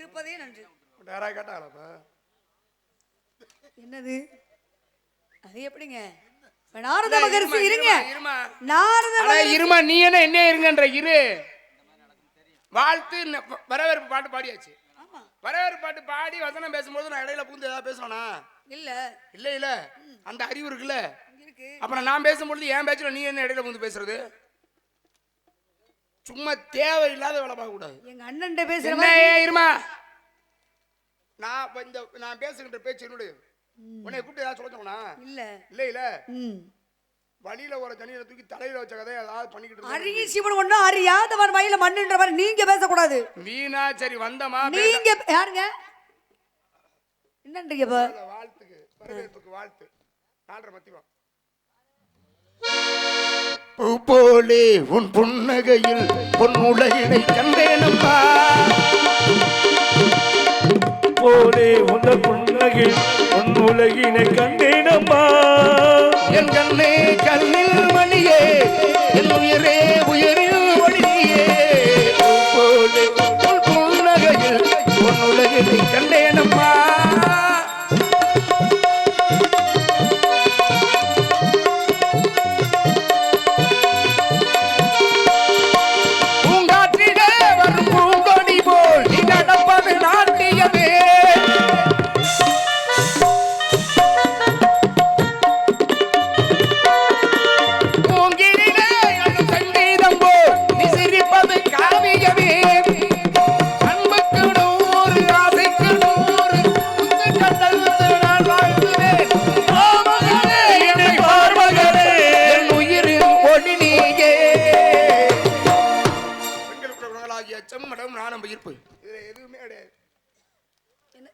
இருப்பதே நன்று. யாராவது கேட்டாங்களா? என்னது அது எப்படிங்க? நாரத மகரிஷி இருங்க. நாரத இருமா, நீ என்ன இருங்கன்ற இரு. வாழ்த்து வரவேற்பு பாட்டு பாடியாச்சு. வரவேற்பு பாட்டு பாடி வசனம் பேசும்போது நான் இடையில பூந்து ஏதாவது பேசுவானா? இல்ல இல்ல இல்ல, அந்த அறிவு இருக்குல்ல. அப்புறம் நான் பேசும்பொழுது என் பேச்சுல நீ என்ன இடையில பூந்து பேசுறது? சும்மா தேவையில்லாத வேலை பார்க்க கூடாது. எங்க அண்ணன் பேசுறேன் இருமா. நான் பேசுகின்ற பேச்சு என்னுடைய உன்னை கூப்பிட்டு ஏதாவது சொல்ல இல்ல இல்ல இல்ல. வழியில ஒரு தண்ணியில தூக்கி தலையில வச்ச கதை ஏதாவது பண்ணிக்கிட்டு அரிய சிவன் ஒண்ணும் அறியாதவன் வயல மண்ணுன்ற மாதிரி நீங்க பேசக்கூடாது. வீணா சரி வந்தமா நீங்க யாருங்க? என்னன்றீங்க? வாழ்த்துக்கு வரவேற்புக்கு வாழ்த்து. 4:30 மத்தியம். பூ போலே உன் புன்னகையில் பொன் உலகினை கண்டேனப்பா. போலே உந்த புன்னகையில் பொன் உலகினை கண்டேனம்மா. என் கண்ணே கண்ணில் மணியே, என் உயிரே உயிரில் ஒளியே. பூ போலே உன் புன்னகையில் பொன் உலகினை கண்டேனம்மா.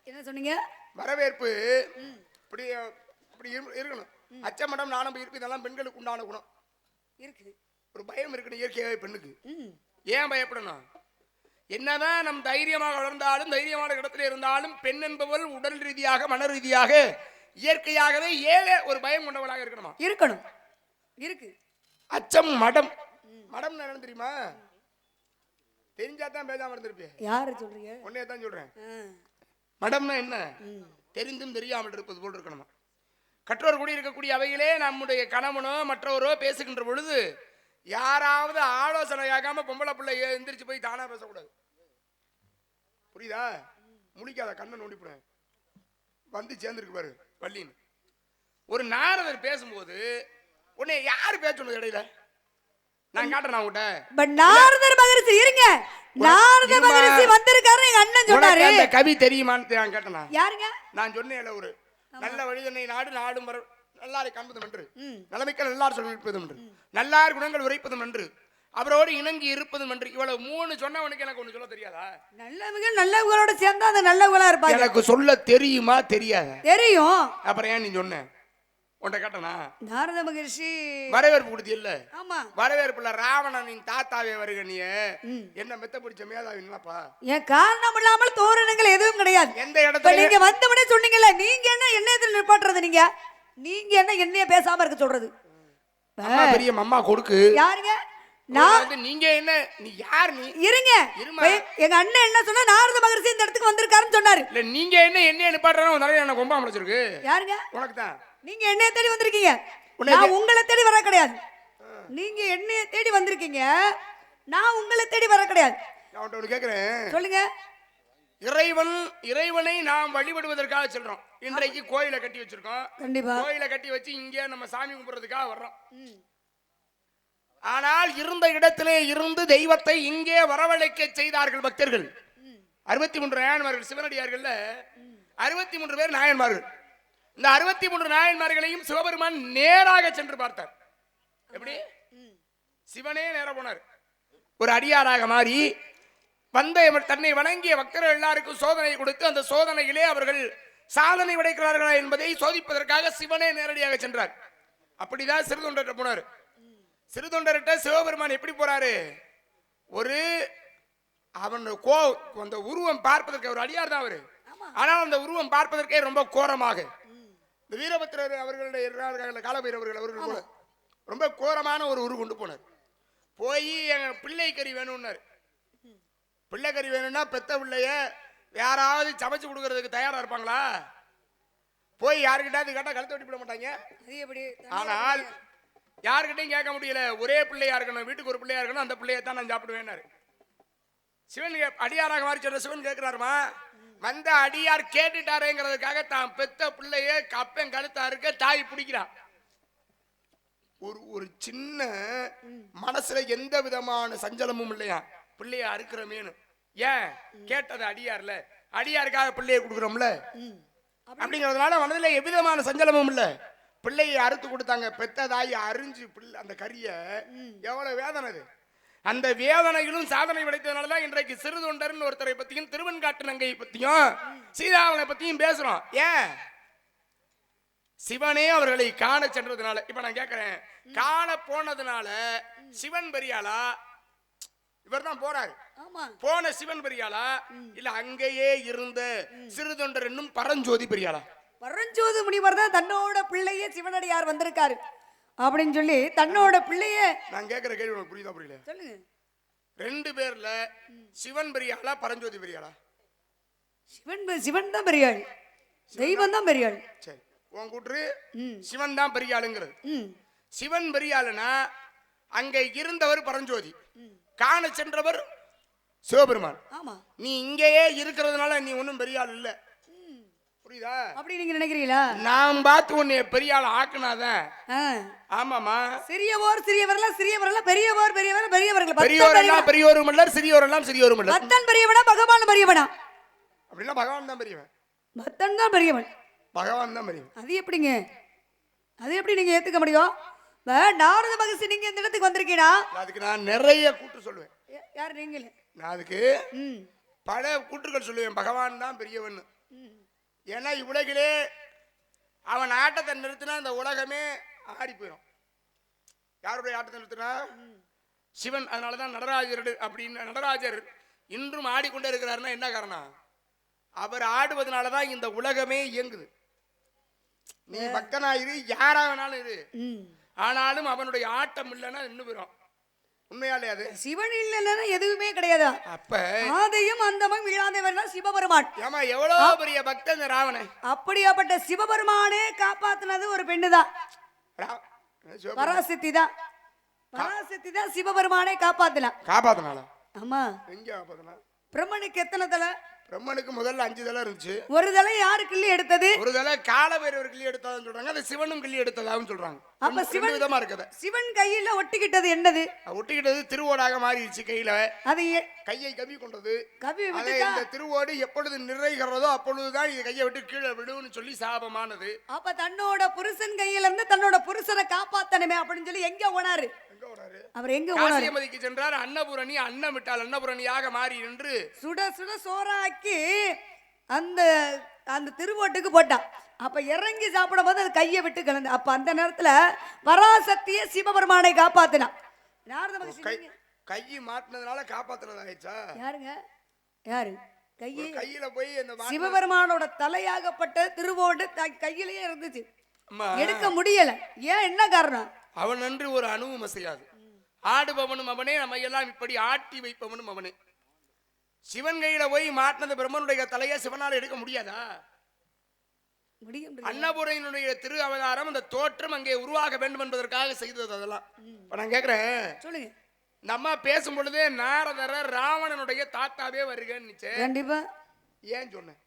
என்ன சொன்னீங்க? வரவேற்பு இப்படி இப்படி இருக்கணும். அச்சமடம் நாணம் ஈர்ப்பு இதெல்லாம் பெண்களுக்கு உண்டான குணம் இருக்கு. ஒரு பயம் இருக்கணும் இயற்கையாகவே பெண்ணுக்கு. ஏன் பயப்படணும்? என்னதான் நம் தைரியமாக வளர்ந்தாலும் தைரியமான இடத்துல இருந்தாலும் பெண் என்பவள் உடல் ரீதியாக மன ரீதியாக இயற்கையாகவே ஏழை ஒரு பயம் கொண்டவளாக இருக்கணுமா? இருக்கணும். இருக்கு. அச்சம் மடம். மடம் என்ன தெரியுமா? தெரிஞ்சாதான் பேசாம இருந்திருப்பேன். யாரு சொல்றீங்க? உன்னையே தான் சொல்றேன். மடம்னா என்ன? தெரிந்தும் தெரியாமல் இருப்பது போல் இருக்கணுமா? கற்றோர் கூடி இருக்கக்கூடிய அவையிலே நம்முடைய கணவனோ மற்றவரோ பேசுகின்ற பொழுது யாராவது ஆலோசனை ஆகாம பொம்பளை பிள்ளை எந்திரிச்சு போய் தானா பேசக்கூடாது. புரியுதா? முழிக்காத, கண்ணை நோண்டிப்புறேன் வந்து சேர்ந்துருக்கு பாரு பள்ளின்னு. ஒரு நாரதர் பேசும்போது உன்னை யாரு பேச சொன்னது இடையில? நான் காட்டுறேன் உங்ககிட்ட. நாரதர் மகரிஷி இருங்க. நாரத மகரிஷி வந்திருக்காரு. எங்க அண்ணன் சொன்னாரு. அந்த கவி தெரியுமான்னு நான் கேட்டேனா? யாருங்க? நான் சொன்னேன் ஒரு நல்ல வழிதனை நாடு நாடும் நல்லாரை காண்பதும் என்று, நலமிக்க நல்லார் சொல்லிப்பதும் என்று, நல்லார் குணங்கள் உரைப்பதும் என்று, அவரோடு இணங்கி இருப்பதும் என்று. இவ்வளவு 3 சொன்னவனுக்கு எனக்கு ஒண்ணு சொல்ல தெரியாதா? நல்லவங்க நல்லவங்களோட சேர்ந்தா அந்த நல்லவங்களா இருப்பாங்க. எனக்கு சொல்ல தெரியுமா தெரியாதா? தெரியும். அப்புறம் ஏன் நீ சொன்ன? உன்ட கேட்டனா? நாரத மகரிஷி வரவேற்பு கொடுத்தி இல்ல? ஆமா. வரவேற்புல ராவணனின் தாத்தாவே வருக நீ என்ன மெத்த பிடிச்ச மேதாவி இல்லப்பா. ஏன் காரணம் இல்லாமல் தோரணங்கள் எதுவும் கிடையாது. எந்த இடத்துல நீங்க வந்தவனே சொன்னீங்கல்ல, நீங்க என்ன எண்ணெயத்தில் நிப்பாட்டுறது? நீங்க என்ன எண்ணெய பேசாம இருக்க சொல்றது? பெரிய மம்மா கொடுக்கு. யாருங்க? நான் நீங்க என்ன? நீ யார்? நீ இருங்க. எங்க அண்ணன் என்ன சொன்னா, நாரத மகரிஷி இந்த இடத்துக்கு வந்திருக்காருன்னு சொன்னாரு. இல்ல நீங்க என்ன எண்ணெய நிப்பாட்டுறோம் நிறைய எனக்கு கொம்பா முடிச்சிருக்கு. யாருங்க? உனக்கு தான். நீங்க என்னைய தேடி வந்திருக்கீங்க. நான் உங்களை தேடி வர கிடையாது. நீங்க என்னைய தேடி வந்திருக்கீங்க, நான் உங்களை தேடி வர கிடையாது. நான் ஒன்னு கேக்குறேன், சொல்லுங்க. இறைவனை நாம் வழிபடுவதற்காக சொல்றோம். இன்றைக்கு கோயிலை கட்டி வச்சிருக்கோம். கண்டிப்பா கோயிலை கட்டி வச்சு இங்க நம்ம சாமி கும்பிடுறதுக்காக வர்றோம். ஆனால் இருந்த இடத்திலே இருந்து தெய்வத்தை இங்கே வரவழைக்க செய்தார்கள் பக்தர்கள். 63 நாயன்மார்கள். சிவனடியார்கள் 63 பேர் நாயன்மார்கள். இந்த 63 நாயன்மார்களையும் சிவபெருமான் நேராக சென்று பார்த்தார். எப்படி? சிவனே நேர போனார். ஒரு அடியாராக மாறி வந்த தன்னை வணங்கிய பக்தர்கள் எல்லாருக்கும் சோதனை கொடுத்து அந்த சோதனையிலே அவர்கள் சாதனை படைக்கிறார்களா என்பதை சோதிப்பதற்காக சிவனே நேரடியாக சென்றார். அப்படிதான் சிறுதொண்டர்கிட்ட போனார். சிறுதொண்டர்கிட்ட சிவபெருமான் எப்படி போறாரு? ஒரு அவன் அந்த உருவம் பார்ப்பதற்கு ஒரு அடியார் தான் அவரு. ஆனால் அந்த உருவம் பார்ப்பதற்கே ரொம்ப கோரமாக, இந்த வீரபத்திரர் அவர்களுடைய காலபைரவர்கள் அவர்கள் போல ரொம்ப கோரமான ஒரு உருவம் கொண்டு போனார். போய் எங்க பிள்ளை கறி வேணும்னாரு. பிள்ளை கறி வேணும்னா பெத்த பிள்ளைய யாராவது சமைச்சு கொடுக்கறதுக்கு தயாரா இருப்பாங்களா? போய் யாருக்கிட்டாவது கேட்டா கழுத்தை வெட்டி விட மாட்டாங்க. அது எப்படி? ஆனால் யாருக்கிட்டையும் கேட்க முடியல. ஒரே பிள்ளையா இருக்கணும், வீட்டுக்கு ஒரு பிள்ளையா இருக்கணும், அந்த பிள்ளையை தான் நான் சாப்பிடுவேன்னாரு. சிவன் அடியாராக மாறி சொல்ற சிவன் கேட்கிறாருமா, வந்த அடியார் கேட்டுட்டாரேங்கிறதுக்காக தான் பெத்த பிள்ளைய கப்பன் கழுத்தா இருக்க தாய் பிடிக்கிறான். ஒரு சின்ன மனசுல எந்த விதமான சஞ்சலமும் இல்லையா பிள்ளைய அறுக்கிறமேனு. ஏன் கேட்டது அடியார்ல, அடியாருக்காக பிள்ளைய கொடுக்குறோம்ல அப்படிங்கிறதுனால மனதுல எவ்விதமான சஞ்சலமும் இல்ல. பிள்ளையை அறுத்து கொடுத்தாங்க. பெத்த தாய் அரிஞ்சு பிள்ளை அந்த கறிய எவ்வளவு வேதனை அது. அந்த வேதனைகளும் சாதனை படைத்ததுனாலதான் இன்றைக்கு சிறு தொண்டர்னு ஒருத்தரை பத்தியும் திருவெண்காட்டு நங்கையை பத்தியும் சீதாவனை பத்தியும் பேசுறோம். ஏன்? சிவனே அவர்களை காண சென்றதுனால. இப்ப நான் கேட்கிறேன், காண போனதுனால சிவன் பெரியாளா? இவர் தான் போறாரு. போன சிவன் பெரியாளா இல்ல அங்கேயே இருந்த சிறு தொண்டர் என்னும் பரஞ்சோதி பெரியாளா? பரஞ்சோதி முனிவர் தான் தன்னோட பிள்ளையே சிவனடியார் வந்திருக்காரு அப்படின்னு சொல்லி தன்னோட பிள்ளைய. நான் கேட்கிற கேள்வி உனக்கு புரியுதா புரியல? சொல்லுங்க. ரெண்டு பேர்ல சிவன் பெரியாளா பரஞ்சோதி பெரியாளா? சிவன் தான் பெரியாள், தெய்வம் தான் பெரியாள். சரி, உன் கூற்று சிவன் தான் பெரியாளுங்கிறது. சிவன் பெரியாளுனா அங்க இருந்தவர் பரஞ்சோதி, காண சென்றவர் சிவபெருமான். ஆமா, நீ இங்கேயே இருக்கிறதுனால நீ ஒன்னும் பெரியாள் இல்ல. புரியுதா? அப்படி நீங்க நினைக்கிறீங்களா? நான் பார்த்து உன்னை பெரியாள் ஆக்குனாதான். ஆமாமா, சிறியவோர் சிறியவர்களா, சிறியவர்களா பெரியவோர் பெரியவர், பெரியவர்கள் பெரியோரெல்லாம் பெரியோரும் இல்ல, சிறியோரெல்லாம் சிறியோரும் இல்ல. பக்தன் பெரியவனா பகவான் பெரியவனா? அப்படின்னா பகவான் தான் பெரியவன். பக்தன் தான் பெரியவன், பகவான் தான் பெரியவன். அது எப்படிங்க? அது எப்படி நீங்க ஏத்துக்க முடியும்? நாரத மகரிஷி நீங்க இந்த இடத்துக்கு வந்திருக்கீங்களா? அதுக்கு நான் நிறைய கூற்று சொல்லுவேன். யார் நீங்களே? நான் அதுக்கு பல கூற்றுகள் சொல்லுவேன். பகவான் தான் பெரியவன். ஏன்னா இவ்வுலகிலே அவன் ஆட்டத்தை நிறுத்தினா இந்த உலகமே ஆடி போயிடும். யாருடைய ஆட்டத்தை நிறுத்தினா? சிவன். அதனாலதான் நடராஜர் அப்படின்னு நடராஜர் இன்றும் ஆடிக்கொண்டே இருக்கிறாருன்னா என்ன காரணம்? அவர் ஆடுவதனாலதான் இந்த உலகமே இயங்குது. நீ பக்தனாயிரு, யாரா வேணாலும் இரு, ஆனாலும் அவனுடைய ஆட்டம் இல்லைன்னா இன்னும் போயிடும். உண்மையாலே அது சிவன் இல்லைன்னா எதுவுமே கிடையாது. அப்ப ஆதையும் அந்தமும் இல்லாதவர் தான் சிவபெருமான். ஏமா எவ்வளவு பெரிய பக்தன் ராவணன். அப்படியாப்பட்ட சிவபெருமானே காப்பாத்தினது ஒரு பெண்ணுதான், பராசக்தி தான். பராசக்தி தான் சிவபெருமானே காப்பாத்தினா. ஆமா, எங்க காப்பாத்தினா? பிரம்மனுக்கு எத்தனை தலை? பிரம்மனுக்கு முதல்ல 5 தலை இருந்துச்சு. ஒரு தலை யாரு கிள்ளி எடுத்தது? ஒரு தலை காலபைரவர் கிள்ளி எடுத்ததான்னு சொல்றாங்க, அது சிவனும் கிள்ளி எடுத்ததாவும் சொல்றாங்க. அப்ப சிவன் விதமா இருக்குது. சிவன் கையில ஒட்டிக்கிட்டது என்னது? ஒட்டிக்கிட்டது திருவோடாக மாறிடுச்சு கையில. அது கையை கவி கொண்டது. கவி இந்த திருவோடு எப்பொழுது நிறைகிறதோ அப்பொழுதுதான் இது கையை விட்டு கீழே விடுன்னு சொல்லி சாபமானது. அப்ப தன்னோட புருஷன் கையில இருந்து தன்னோட புருஷனை காப்பாத்தணுமே அப்படின்னு சொல்லி எங்க ஓனாரு? அவர் எங்க காசியமதிக்கு சென்றார். அன்னபூரணி அன்னமிட்டால் அன்னபூரணியாக மாறி நின்று சுட சுட சோறாக்கி அந்த அந்த திருவோட்டுக்கு போட்டான். அப்ப இறங்கி சாப்பிடும் போது அது கையை விட்டு கலந்து. அப்ப அந்த நேரத்துல பராசக்தியை சிவபெருமானை காப்பாத்தினான். கை மாட்டினதுனால காப்பாத்தினதாயிடுச்சா? யாருங்க? யாரு கையில போய் சிவபெருமானோட தலையாகப்பட்ட திருவோடு கையிலேயே இருந்துச்சு, எடுக்க முடியல. ஏன், என்ன காரணம்? அவன் நன்று ஒரு அணுவும் அசையாது. ஆடுபவனும் அவனே, நம்ம எல்லாம் இப்படி ஆட்டி வைப்பவனும் அவனே. சிவன் கையில போய் மாட்டினது பிரம்மனுடைய தலையை சிவனால் எடுக்க முடியாதா? அன்னபூரனுடைய திரு அவதாரம், அந்த தோற்றம் அங்கே உருவாக வேண்டும் என்பதற்காக செய்தது. அதெல்லாம் இப்ப நான் கேக்குறேன், சொல்லுங்க. நம்ம பேசும் பொழுதே நாரதர ராவணனுடைய தாத்தாவே வருகன்னு. கண்டிப்பா. ஏன் சொன்னேன்?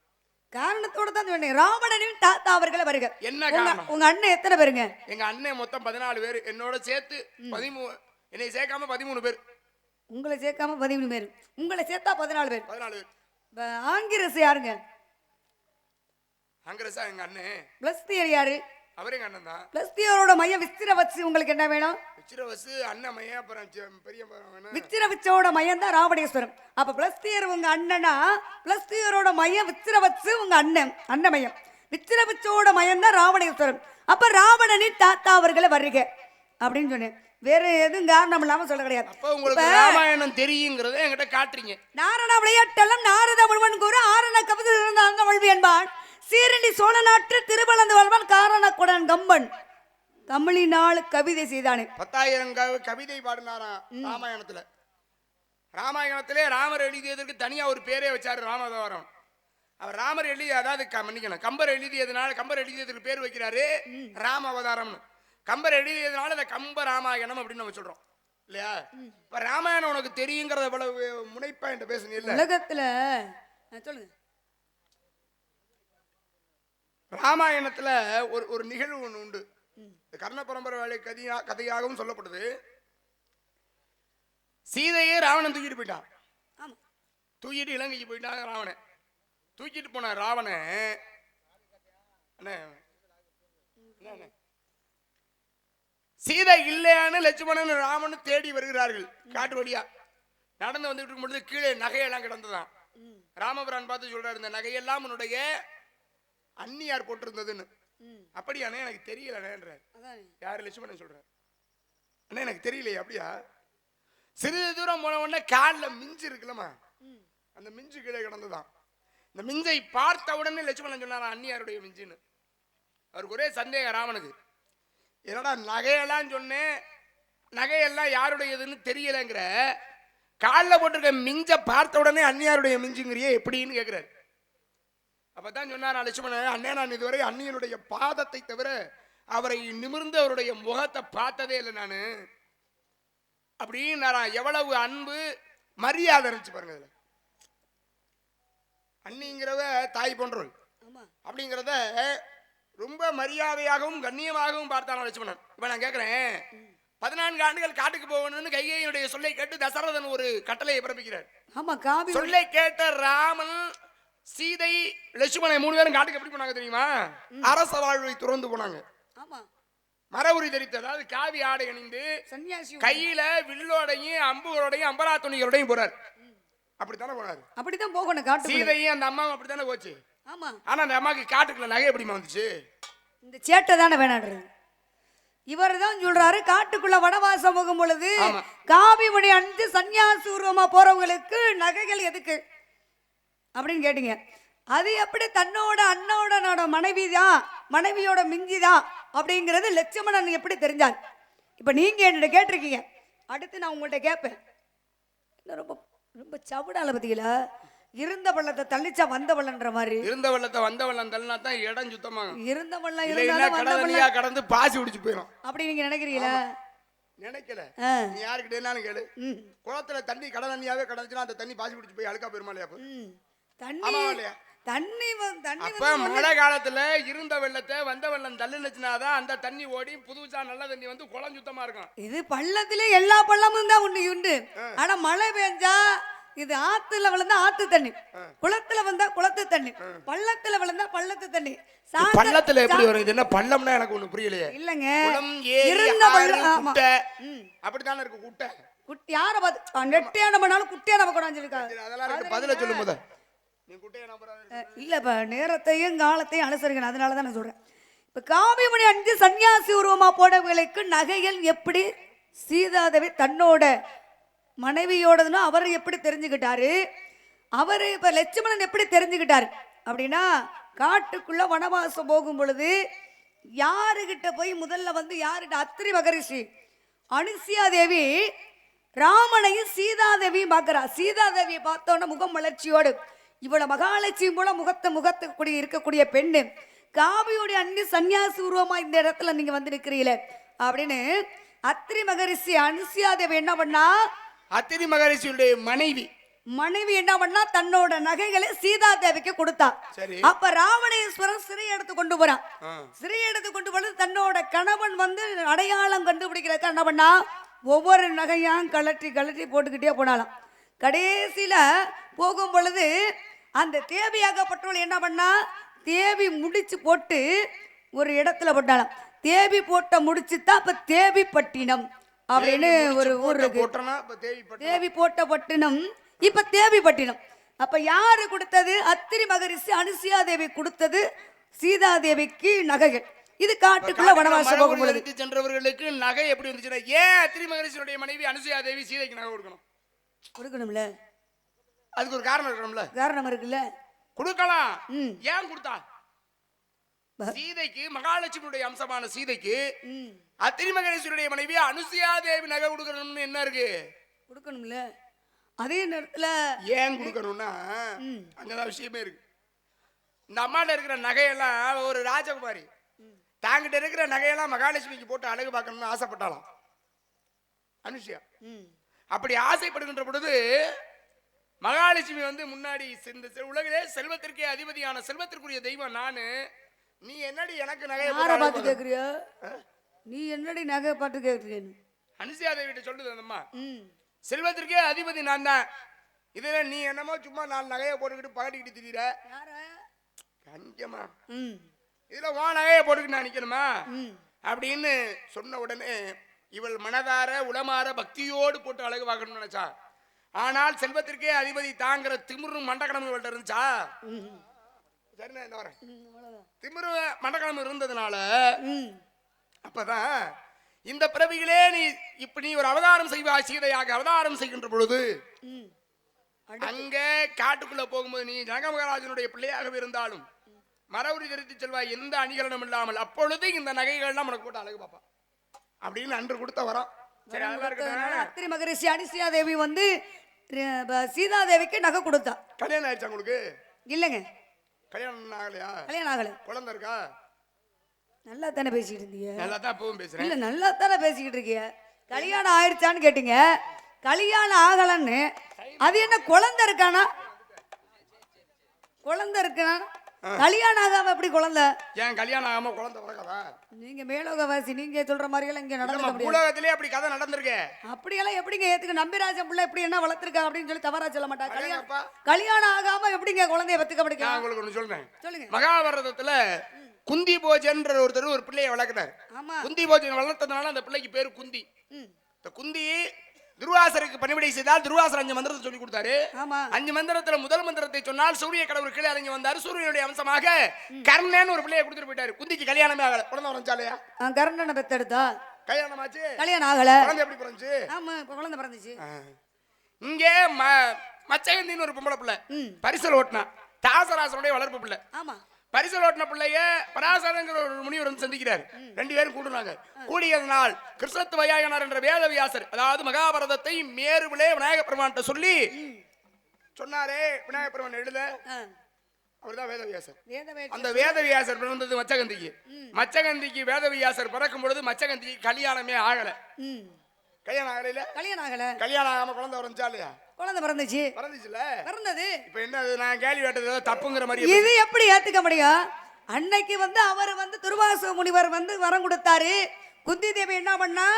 காரணத்தோட தான் சொன்னேன். ராவணனின் தாத்தா அவர்களை வருக. என்ன காரணம்? உங்க அண்ணன் எத்தனை பேருங்க? எங்க அண்ணன் மொத்தம் 14 பேர். என்னோட சேர்த்து 13, என்னை சேர்க்காம 13 பேர். உங்களை சேர்க்காம 13 பேர். உங்களை சேர்த்தா 14 பேர். 14 பேர். ஆங்கிரஸ் யாருங்க? ஆங்கிரஸா எங்க அண்ணன். பிளஸ்தியர் யாரு? அவரே எங்க அண்ணன் தான். பிளஸ்தியரோட மையம் விச்சிரவச்சு. உங்களுக்கு என்ன வேணும்? விச்சிரவச்சு அண்ணன் மையம். அப்புறம் பெரிய வேணும். விச்சிரவச்சோட மையம் தான் ராவணேஸ்வரம். அப்ப பிளஸ்தியர் உங்க அண்ணனா, பிளஸ்தியரோட மையம் விச்சிரவச்சு உங்க அண்ணன் அண்ணமயம். விச்சிரவச்சோட மையம் தான் ராவணேஸ்வரம். அப்ப ராவணனின் தாத்தா அவர்களை வருக அப்படின்னு சொன்னேன். வேற எதுவும் காரணம் இல்லாம சொல்ல கிடையாது. அப்ப உங்களுக்கு ராமாயணம் தெரியுங்கிறத என்கிட்ட காட்டுறீங்க. நாரண விளையாட்டெல்லாம் நாரத முழுவன் கூற ஆரண கவிதை இருந்த அங்க வல்வி என்பான். சீரண்டி சோழ நாட்டு திருவளந்து வாழ்வான் காரணக்குடன் கம்பன் தமிழினால் கவிதை செய்தானே. 10,000 கவிதை பாடினாராம் ராமாயணத்துல. ராமாயணத்திலே ராமர் எழுதியதற்கு தனியா ஒரு பேரே வச்சாரு, ராமதேவரம். அவர் ராமர் எழுதி, அதாவது மன்னிக்கணும், கம்பர் எழுதியதுனால, கம்பர் எழுதியதுக்கு பேர் வைக்கிறாரு ராம அவதாரம்னு. கம்பர் எழுதியதுனால அதை கம்ப ராமாயணம் அப்படின்னு நம்ம சொல்றோம் இல்லையா? இப்ப ராமாயணம் உனக்கு தெரியுங்கிறத எவ்வளவு முனைப்பா என்ற பேசுங்க இல்ல. உலகத்துல சொல்லுங்க. ராமாயணத்துல ஒரு நிகழ்வு ஒண்ணு உண்டு. கர்ண பரம்பரை கதையாகவும் சொல்லப்படுது. சீதையே ராவணன் தூக்கிட்டு போயிட்டான். தூக்கிட்டு இலங்கைக்கு போயிட்டாங்க. ராவணன் தூக்கிட்டு போன ராவணன் சீதை இல்லையான்னு லட்சுமணன் ராமன் தேடி வருகிறார்கள். காட்டு வழியா நடந்து வந்துட்டு இருக்கும் பொழுது கீழே நகையெல்லாம் கிடந்ததான். ராமபிரான் பார்த்து சொல்றாரு, இந்த நகையெல்லாம் உன்னுடைய அந்நியார் போட்டிருந்ததுன்னு. அப்படியானே எனக்கு தெரியலன்ற. யாரு? லட்சுமணன் சொல்ற. அண்ணா எனக்கு தெரியலையே. அப்படியா? சிறிது தூரம் போன உடனே காலில் மிஞ்சு இருக்குல்லம்மா, அந்த மிஞ்சு கீழே கிடந்துதான். இந்த மிஞ்சை பார்த்த உடனே லட்சுமணன் சொன்னார் அந்நியாருடைய மிஞ்சுன்னு. அவருக்கு ஒரே சந்தேகம் ராமனுக்கு, என்னடா நகையெல்லாம் சொன்னேன், நகையெல்லாம் யாருடையதுன்னு தெரியலங்கிற, காலில் போட்டிருக்க மிஞ்ச பார்த்த உடனே அந்நியாருடைய மிஞ்சுங்கிறியே எப்படின்னு கேட்கிறாரு. அப்பதான் சொன்னார் லட்சுமணன், அண்ணே நான் இதுவரை அந்நியனுடைய பாதத்தை தவிர அவரை நிமிர்ந்து அவருடைய முகத்தை பார்த்ததே இல்லை நானு அப்படின்னு. எவ்வளவு அன்பு மரியாதை இருந்துச்சு பாருங்க. இதுல அண்ணிங்கிறத தாய் போன்றவள் அப்படிங்கிறத ரொம்ப மரியாதையாகவும் கண்ணியமாகவும் பார்த்தான லட்சுமணன். இப்ப நான் கேட்கிறேன், 14 ஆண்டுகள் காட்டுக்கு போகணும்னு கைகையினுடைய சொல்லை கேட்டு தசரதன் ஒரு கட்டளையை பிறப்பிக்கிறார். சொல்லை கேட்ட ராமன், சீதை, லட்சுமணன் 3 பேரும் காட்டுக்கு எப்படி போனாங்க தெரியுமா? அரச வாழ்வை துறந்து போனாங்க. மரவுரி தரித்து, அதாவது காவி ஆடை அணிந்து, கையில வில்லோடையும் அம்புகளோடையும் அம்பரா துணிகளோடையும் போறார். அப்படித்தானே போனாரு. அப்படித்தான் போகணும். சீதையும் அந்த அம்மாவும் அப்படித்தானே போச்சு. ஆனா அந்த அம்மாக்கு காட்டுக்குள்ள நகை எப்படிமா வந்துச்சு? இந்த சேட்டை தானே வேணாடுறது. இவர் தான் சொல்றாரு, காட்டுக்குள்ள வனவாசம் போகும் பொழுது காவி மணி அணிந்து சன்னியாசி உருவமா போறவங்களுக்கு நகைகள் எதுக்கு அப்படின்னு கேட்டீங்க. அது எப்படி தன்னோட அண்ணோட மனைவிதான், மனைவியோட மிஞ்சிதான் அப்படிங்கிறது லட்சுமணன் எப்படி தெரிஞ்சார்? இப்ப நீங்க என்கிட்ட கேட்டிருக்கீங்க, அடுத்து நான் உங்கள்கிட்ட கேட்பேன். ரொம்ப ரொம்ப சவுடால பத்திகளா, இருந்த வெள்ளத்தை தள்ளிச்சா வந்த வெள்ளன்ற மாதிரி. இருந்த வெள்ளத்தை வந்த வெள்ளம் தள்ளினா தான் இடம் சுத்தமா. இருந்த வெள்ளம் இருந்தாலும் கடந்து பாசி குடிச்சு போயிடும். அப்படி நீங்க நினைக்கிறீங்களா? நினைக்கல. நீ யாருக்கிட்ட என்னாலும் கேளு. குளத்துல தண்ணி கடல் தண்ணியாவே கடந்துச்சுன்னா அந்த தண்ணி பாசி குடிச்சு போய் அழுக்கா போயிருமா இல்லையா? தண்ணி அப்ப மழை காலத்துல இருந்த வெள்ளத்தை வந்த வெள்ளம் தள்ளுனுச்சுனாதான் அந்த தண்ணி ஓடி புதுசா நல்ல தண்ணி வந்து குளம் சுத்தமா இருக்கும். இது பள்ளத்திலே எல்லா பள்ளமும் தான் உண்டு. ஆனா மழை பெஞ்சா இது ஆத்துல விழுந்தா ஆத்து தண்ணி, குளத்துல வந்தா குளத்து தண்ணி, பள்ளத்துல விழுந்தா பள்ளத்து தண்ணி. பள்ளத்துல எப்படி வரும்? இது என்ன பள்ளம்னா எனக்கு ஒண்ணு புரியலையே. இல்லங்க, இருந்த குட்டை அப்படித்தானே இருக்கு. குட்டை குட்டி யார பார்த்து நெட்டியான பண்ணாலும் குட்டியான பக்கம் சொல்லிருக்காங்க. அதெல்லாம் பதில சொல்லும் போது இல்லப்பா, நேரத்தையும் காலத்தையும் அனுசரிக்கணும். அதனாலதான் நான் சொல்றேன். இப்ப காவிமணி அணிந்து சன்னியாசி உருவமா போனவர்களுக்கு நகைகள் எப்படி சீதாதேவி தன்னோட மனைவியோடதுன்னா அவர் எப்படி தெரிஞ்சுக்கிட்டாரு? அவரு இப்ப லட்சுமணன் எப்படி தெரிஞ்சுக்கிட்டாரு அப்படின்னா, காட்டுக்குள்ள வனவாசம் போகும் பொழுது யாருகிட்ட போய் முதல்ல வந்து யாருகிட்ட, அத்திரி மகரிஷி அனுசியா தேவி ராமனையும் சீதாதேவியும் பார்க்கிறா. சீதாதேவியை பார்த்தோன்னா முகம் வளர்ச்சியோடு, இவ்வளவு மகாலட்சுமி போல முகத்துக்குடி இருக்கக்கூடிய பெண்ணு காவியோடைய அண்ணி சன்னியாசி உருவமா இந்த இடத்துல நீங்க வந்து நிற்கிறீங்களே அப்படின்னு அத்திரி மகரிஷி அனுசியா தேவி என்ன பண்ணா, அத்திரி மகரிஷியுடைய மனைவி என்ன பண்ணா, தன்னோட நகைகளை சீதா தேவிக்கு கொடுத்தா. அப்ப ராவணேஸ்வரன் சிறை எடுத்து கொண்டு போறான். சிறை எடுத்து கொண்டு போது தன்னோட கணவன் வந்து அடையாளம் கண்டுபிடிக்கிறதுக்கு என்ன பண்ணா, ஒவ்வொரு நகையாம் கலட்டி போட்டுக்கிட்டே போனாலாம். கடைசியில போகும் பொழுது அந்த தேவியாகப்பட்டவள் என்ன பண்ணா, தேவி முடிச்சு போட்டு ஒரு இடத்துல போட்டாலாம். தேவி போட்ட முடிச்சுதான் இப்ப தேவிப்பட்டினம் அப்படின்னு ஒரு ஊர் இருக்கு. தேவி போட்ட பட்டினம் இப்ப தேவிப்பட்டினம். அப்ப யாரு கொடுத்தது? அத்திரி மகரிஷி அனுசியா தேவி கொடுத்தது சீதாதேவிக்கு நகைகள். இது காட்டுக்குள்ள வனவாசம் போகும் பொழுது சென்றவர்களுக்கு நகை எப்படி வந்துச்சுன்னா, ஏன் அத்திரி மகரிஷியுடைய மனைவி அனுசியா தேவி சீதைக்கு நகை கொடுக்கணும்ல? அதுக்கு ஒரு காரணம் இருக்கணும்ல. காரணம் இருக்குல்ல, கொடுக்கலாம். ஏன் கொடுத்தா? சீதைக்கு, மகாலட்சுமியுடைய அம்சமான சீதைக்கு அத்திரி மகரிஷியுடைய மனைவி அனுசியா தேவி நகை கொடுக்கணும்னு என்ன இருக்கு? கொடுக்கணும்ல. அதே நேரத்துல ஏன் கொடுக்கணும்னா அங்கதான் விஷயமே இருக்கு. இந்த அம்மாட்ட இருக்கிற நகையெல்லாம் ஒரு ராஜகுமாரி தாங்கிட்ட இருக்கிற நகையெல்லாம் மகாலட்சுமிக்கு போட்டு அழகு பார்க்கணும்னு ஆசைப்பட்டாலாம் அனுஷியா. அப்படி ஆசைப்படுகின்ற பொழுது மகாலட்சுமி வந்து முன்னாடி இந்த உலகிலே செல்வத்திற்கே அதிபதியான செல்வத்திற்குரிய தெய்வம் நானு, நீ என்னடி எனக்கு நகையை பார்த்து கேக்குறியா? நீ என்னடி நகை பார்த்து கேக்குறீங்க? அனுசியா தேவிட்ட சொல்லுது அந்த அம்மா, செல்வத்திற்கே அதிபதி நான் தான், இதுல நீ என்னமோ சும்மா 4 நகையை போட்டுக்கிட்டு பகட்டிக்கிட்டு திரியிற, கஞ்சமா இதுல உன் நகையை போட்டுக்கிட்டு நான் நிக்கணுமா அப்படின்னு சொன்ன உடனே இவள் மனதார உளமாற பக்தியோடு போட்டு அழகு பார்க்கணும்னு நினைச்சா. ஆனால் செல்வத்திற்கே அதிபதி தாங்கிற திமிரும் மண்டக்கணம் இவள்கிட்ட இருந்துச்சா? சரிண்ணா, என்ன வரேன். திமிரு மண்டக்கணம் இருந்ததுனால அப்பதான் இந்த பிறவிகளே நீ இப்படி ஒரு அவதாரம் செய்வாய், சீதையாக அவதாரம் செய்கின்ற பொழுது அங்க காட்டுக்குள்ள போகும்போது நீ ஜனக மகாராஜனுடைய பிள்ளையாக இருந்தாலும் மரவுரி தெரித்து செல்வாய், எந்த அணிகலனும் இல்லாமல். அப்பொழுது இந்த நகைகள்லாம் உனக்கு போட்டு அழகு பாப்பா அப்படின்னு அன்று கொடுத்த வரோம். சரி, அதெல்லாம் இருக்கட்டும். அத்திரி மகரிஷி அனுசியா தேவி வந்து சீதா தேவிக்கு நகை கொடுத்தா. கல்யாணம் ஆயிடுச்சா உங்களுக்கு? இல்லங்க, கல்யாணம் ஆகலையா? கல்யாணம் ஆகல. குழந்தை இருக்கா? நல்லா தானே பேசிக்கிட்டு இருந்தீங்க. நல்லா தான் இப்பவும் பேசுறேன். இல்ல, நல்லா தானே பேசிக்கிட்டு இருக்கீங்க. கல்யாணம் ஆயிடுச்சான்னு கேட்டீங்க, கல்யாணம் ஆகலன்னு. அது என்ன குழந்தை இருக்கானா? குழந்தை இருக்கானா? கல்யாணம் ஆகாம எப்படி குழந்தை? ஏன் கல்யாணம் ஆகாம குழந்தை பிறக்காதா? நீங்க மேலோகவாசி, நீங்க சொல்ற மாதிரி எல்லாம் இங்க நடக்க முடியாது. உலகத்திலே அப்படி கதை நடந்திருக்கு. அப்படியெல்லாம் எப்படிங்க ஏத்துக்க? நம்பிராஜன் பிள்ளை எப்படி என்ன வளர்த்திருக்கா அப்படின்னு சொல்லி தவறா சொல்ல மாட்டாங்க. கல்யாணம் ஆகாம எப்படிங்க குழந்தைய பெத்துக்க முடியும்? நான் உங்களுக்கு ஒண்ணு சொல்றேன். சொல்லுங்க. மகாபாரதத்துல குந்தி போஜன்ற ஒருத்தர் ஒரு பிள்ளையை வளர்க்கிறார். குந்தி போஜன் வளர்த்ததுனால அந்த பிள்ளைக்கு பேரு குந்தி. இந்த குந்தி துர்வாசருக்கு பணிவிடை செய்தால் துர்வாசர் 5 மந்திரத்தை சொல்லி கொடுத்தாரு. 5 மந்திரத்துல முதல் மந்திரத்தை சொன்னால் சூரிய கடவுள் கீழே இறங்கி வந்தாரு. சூரியனுடைய அம்சமாக கர்ணன் ஒரு பிள்ளையை கொடுத்துட்டு போயிட்டாரு. குந்திக்கு கல்யாணமே ஆகல. குழந்தை வரஞ்சாலையா? கர்ணனை பெத்தெடுத்தா கல்யாணம் ஆச்சு, கல்யாணம் ஆகல. குழந்தை எப்படி பிறந்துச்சு? ஆமா, குழந்தை பிறந்துச்சு. இங்கே மச்சகந்தின்னு ஒரு பொம்பளை பிள்ளை பரிசல் ஓட்டினா, தாசராசனுடைய வளர்ப்பு பிள்ளை. ஆமா, பரிசல் ஓட்டின பிள்ளைய பராசரங்கிற ஒரு முனிவர் வந்து சந்திக்கிறார். 2 பேரும் கூடுனாங்க. கூடியதனால் கிருஷ்ணத்து வையாயனார் என்ற வேதவியாசர், அதாவது மகாபாரதத்தை மேருவிலே விநாயக பெருமான்கிட்ட சொல்லி சொன்னாரே, விநாயக பெருமான் எழுத அவர்தான் வேதவியாசர். அந்த வேதவியாசர் பிறந்தது மச்சகந்திக்கு. மச்சகந்திக்கு வேதவியாசர் பிறக்கும் பொழுது மச்சகந்திக்கு கல்யாணமே ஆகல. கல்யாணம் ஆகல. கல்யாணம் ஆகல. கல்யாணம் ஆகாம குழந்தை வரஞ்சா இல்லையா? குழந்தை பிறந்துச்சு. பிறந்துச்சுல? பிறந்தது. இப்போ என்ன நான் கேள்வி கேட்டது தப்புங்கிற மாதிரி இது எப்படி ஏத்துக்க முடியும்? அன்னைக்கு வந்து அவர் வந்து துர்வாச முனிவர் வந்து வரம் கொடுத்தாரு. குந்தி தேவி என்ன பண்ணா?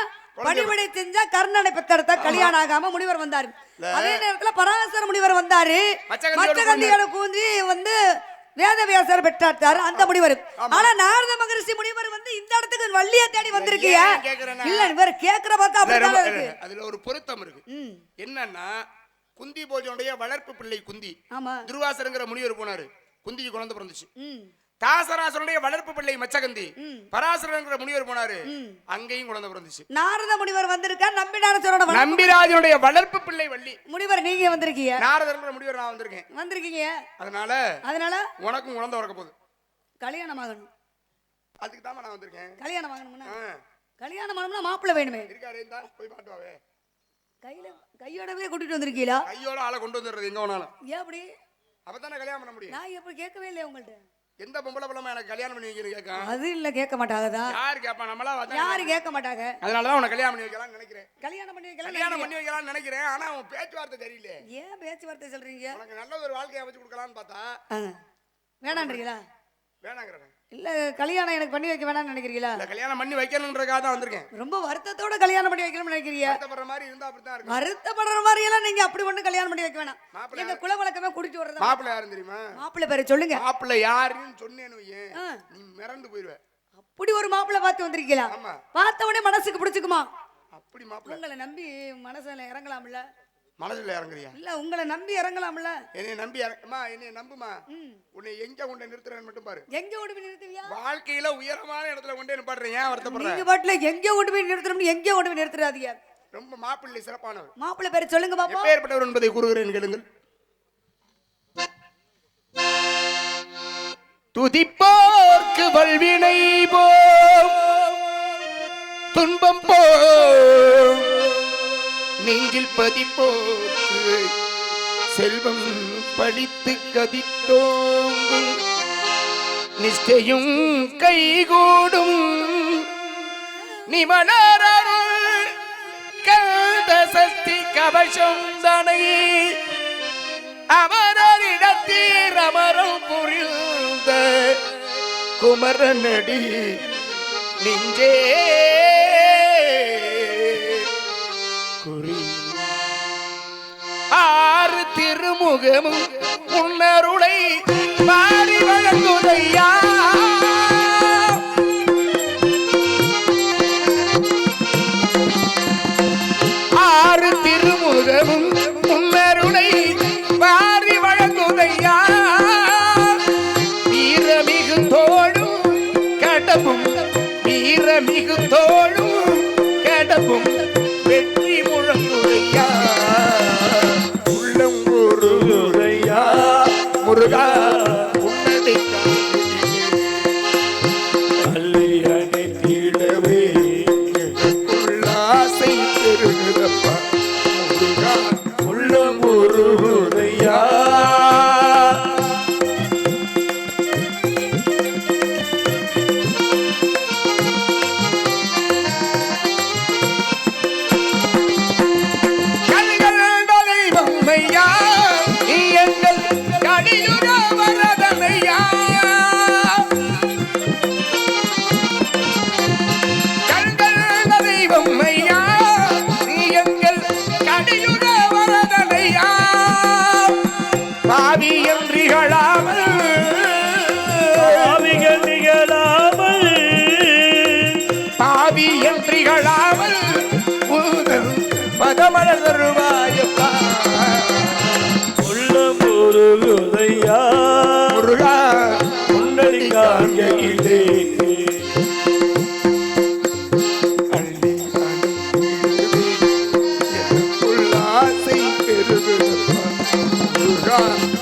பணிவிடை செஞ்சா கர்ணனை பெத்தெடுத்தா. கல்யாணம் ஆகாம முனிவர் வந்தாரு. அதே நேரத்துல பராசர முனிவர் வந்தாரு. மச்சகந்தியோட கூந்தி வந்து வேதவியாசர் பெற்றார் அந்த முனிவர். ஆனா நாரத மகரிஷி முனிவர் வந்து இந்த இடத்துக்கு வள்ளிய தேடி வந்திருக்கியா? இல்ல, இவர் கேக்குற பார்த்தா அப்படிதான் இருக்கு. அதுல ஒரு பொருத்தம் இருக்கு. என்னன்னா, குந்தி போஜனுடைய வளர்ப்பு பிள்ளை குந்தி. ஆமா, துர்வாசருங்கிற முனிவர் போனாரு. குந்திக்கு குழந்தை பிறந்துச்சு. தாசராசனுடைய வளர்ப்பு பிள்ளை மச்சகந்தி. பராசரங்கிற முனிவர் போனாரு, அங்கேயும் குழந்தை பிறந்துச்சு. நாரத முனிவர் வந்திருக்கா. நம்பிராஜனுடைய வளர்ப்பு பிள்ளை வள்ளி முனிவர் நீங்க வந்திருக்கீங்க. நாரதங்கிற முனிவர் நான் வந்திருக்கீங்க. அதனால உனக்கும் குழந்தை பிறக்க போகுது. கல்யாணம் ஆகணும். அதுக்கு தான் நான் வந்திருக்கேன். கல்யாணம் ஆகணும்னா கல்யாணம் ஆகணும்னா மாப்பிள்ளை வேணுமே. இருக்காரு, போய் பாட்டுவாவே. கையோடவே கூட்டிட்டு வந்திருக்கீங்களா? கையோட ஆளை கொண்டு வந்துடுறது எங்க வேணாலும். ஏன் அப்படி? அப்பதானே கல்யாணம் பண்ண முடியும். நான் எப்ப கேட்கவே இல்லை உங்கள்ட்ட. எந்த பொம்பளை பிள்ளை எனக்கு கல்யாணம் பண்ணி வைக்கணும் கேட்க? அது இல்ல, கேட்க மாட்டாங்கதா. யாரு கேட்பா? நம்மளா யாரு கேட்க மாட்டாங்க. அதனாலதான் உனக்கு கல்யாணம் பண்ணி வைக்கலாம்னு நினைக்கிறேன். கல்யாணம் பண்ணி வைக்கலாம்னு நினைக்கிறேன். ஆனா உன் பேச்சுவார்த்தை தெரியல. ஏன் பேச்சுவார்த்தை சொல்றீங்க? உனக்கு நல்ல ஒரு வாழ்க்கையை அமைச்சு கொடுக்கலாம்னு பார்த்தா வேணான்றீங்களா? வேணாங்கிறேன். இல்ல, கல்யாணம் எனக்கு பண்ணி வைக்க வேணாம்னு நினைக்கிறீங்களா? இல்ல, கல்யாணம் பண்ணி வைக்கணும்ன்றதுக்காக தான் வந்திருக்கேன். ரொம்ப வருத்தத்தோட கல்யாணம் பண்ணி வைக்கணும்னு நினைக்கிறீங்க? வருத்தப்படுற மாதிரி இருந்தா அப்படிதான் இருக்கு. வருத்தப்படுற மாதிரி எல்லாம் நீங்க அப்படி ஒண்ணு கல்யாணம் பண்ணி வைக்க வேணாம். எங்க குல வழக்கமே குடிச்சு வர்றது. மாப்பிள்ளை யாருன்னு தெரியுமா? மாப்பிள்ளை பேரை சொல்லுங்க. மாப்பிள்ளை யாருன்னு சொன்னேன்னு நீ மிரண்டு போயிருவ. அப்படி ஒரு மாப்பிள்ளை பார்த்து வந்திருக்கீங்களா? பார்த்த உடனே மனசுக்கு பிடிச்சுக்குமா? அப்படி மாப்பிள்ளை உங்களை நம்பி மனசுல இறங்கலாம்ல? மனசுல இறங்குறியா? இல்ல, உங்களை நம்பி இறங்கலாம்ல? என்னைய நம்பி என்னைய நம்புமா. உன்னை எங்க கொண்டு நிறுத்துறேன்னு மட்டும் பாரு. எங்க கொண்டு போய் நிறுத்துவியா? வாழ்க்கையில உயரமான இடத்துல கொண்டு நிப்பாடுறேன். ஏன் வருத்தப்படுற? நீங்க பாட்டுல எங்க கொண்டு போய் நிறுத்தணும், எங்க கொண்டு போய் நிறுத்துறாதீங்க. ரொம்ப மாப்பிள்ளை சிறப்பானவர். மாப்பிள்ளை பேரை சொல்லுங்க பாப்போம். எப்பேற்பட்டவர் என்பதை கூறுகிறேன் கேளுங்கள். துதிப்போர்க்கு வல்வினை போ துன்பம் போ நெஞ்சில் பதிப்போர்க்கு செல்வம் படித்து கதித்தோங்கு நிஷ்டையும் கைகூடும் நிமலரருள் கந்த சக்தி கவசம் தனை அமரரிடத்தீர் அமரம் புரிந்த குமரனடி நெஞ்சே குறி ஆறு திருமுகமும் உன்னருளை மாறி வழங்குதையா ஆறு திருமுகமும் உன்னருளை மாறி வழங்குதையா வீரமிகு தோளும் கடவும் வீரமிகு தோளும் கடவும் வெற்றி முழங்குதையா உள்ளம் ஒருதையா முருகா உன்னதை அள்ளி அணைத்திடவே ஆசை பெருகுதப்பா முருகா உள்ளம் உருகுதையா ஐயா நீ எங்கள் கடியுற வரதனையா கண்கள் தெய்வம் ஐயா நீ எங்கள் கடியுற வரதனையா பாவி என்றிகளாமல் பாவிகள் நிகழாமல் பாவி என்றிகளாமல் பூதல் பதமலர் தருவாயப்பா உள்ளம் உருகுதையா முருகா உன்னடி காண்கையிலே அள்ளி எனக்குள் ஆசை பெருகுதப்பா முருகா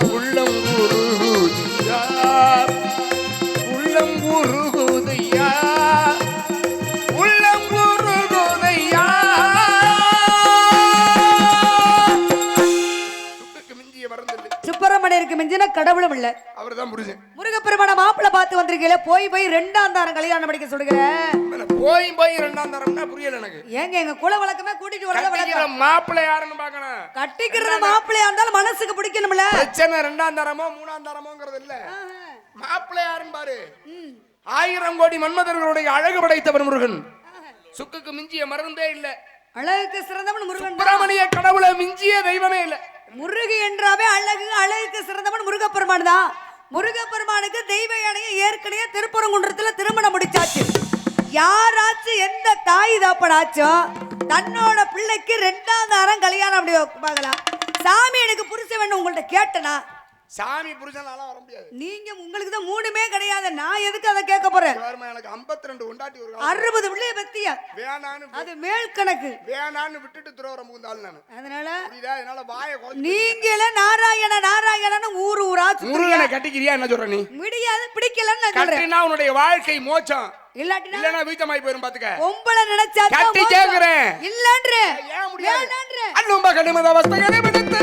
உள்ளம் உருகுதையா உள்ளம் உருகுதையா உள்ளம் உருகுதையா மிஞ்சிய மறந்துட்டு சுப்பிரமணியருக்கு மிஞ்சின கடவுளும் இல்ல. அவர்தான் புரிஞ்சேன் முருகப்பெருமான மாப்பிள்ள பார்த்து வந்திருக்கீங்களே, போய் போய் 2ஆம் தாரம் கல்யாணம் படிக்க சொல்லுங்க. போய் 2ஆம் தரம்னா புரியல எனக்கு ஏங்க எங்க குல வழக்கமே கூட்டிட்டு வரல கட்டிக்கிற வழக்கம். மாப்பிள்ளை யாருன்னு பார்க்கணும் கட்டிக்கிறது மாப்பிள்ளையா இருந்தாலும் மனசுக்கு பிடிக்கணும்ல. பிரச்சனை 2ஆம் தரமோ 3ஆம் தரமோங்கிறது இல்ல மாப்பிள்ளை யாருன்னு பாரு 1000 கோடி மன்மதர்களுடைய அழகு படைத்தவர் முருகன் சுக்குக்கு மிஞ்சிய மருந்தே இல்ல அழகுக்கு சிறந்தவன் முருகன் தான். சுப்பிரமணிய கடவுளை மிஞ்சிய தெய்வமே இல்ல முருகு என்றாவே அழகு, அழகுக்கு சிறந்தவன் முருகப்பெருமான் தான். முருகப்பெருமானுக்கு தெய்வ யானையை ஏற்கனவே திருப்பரங்குன்றத்துல திருமணம் முடிச்சாச்சு. யாராச்சும் எந்த தாய் தாப்பனாச்சோ தன்னோட பிள்ளைக்கு 2ஆம் தாரம் கல்யாணம் அப்படி பார்க்கலாம். சாமி எனக்கு புருஷன் வேணும் உங்கள்ட்ட கேட்டனா, சாமி புருஷனால வர முடியாது. நீங்க உங்களுக்கு தான் 3மே கிடையாது, நான் எதுக்கு அதை கேட்க போறேன்? எனக்கு 52 கொண்டாட்டி ஒரு 60 பிள்ளைய பத்தியா வேணான்னு அது மேல் கணக்கு. வேணான்னு விட்டுட்டு துறவரம் புகுந்தாள் நானு. அதனால புரியுதா? அதனால வாயை குறைச்சு நீங்களே நாராயண நாராயணன்னு ஊரு ஊரா முருகனை கட்டிக்கிறியா என்ன சொல்ற நீ? முடியாது, பிடிக்கலன்னு நான் சொல்றேன். கட்டினா உன்னுடைய வாழ்க்கை மோட்சம், இல்லாட்டினா இல்லனா வீட்டமாய் போயிரும் பாத்துக்க. பொம்பளை நினைச்சா கட்டி கேக்குறேன் இல்லன்ற ஏன் முடியாது? வேணான்ற அல்லும்ப கடிமத அவஸ்தைகளை விடுத்து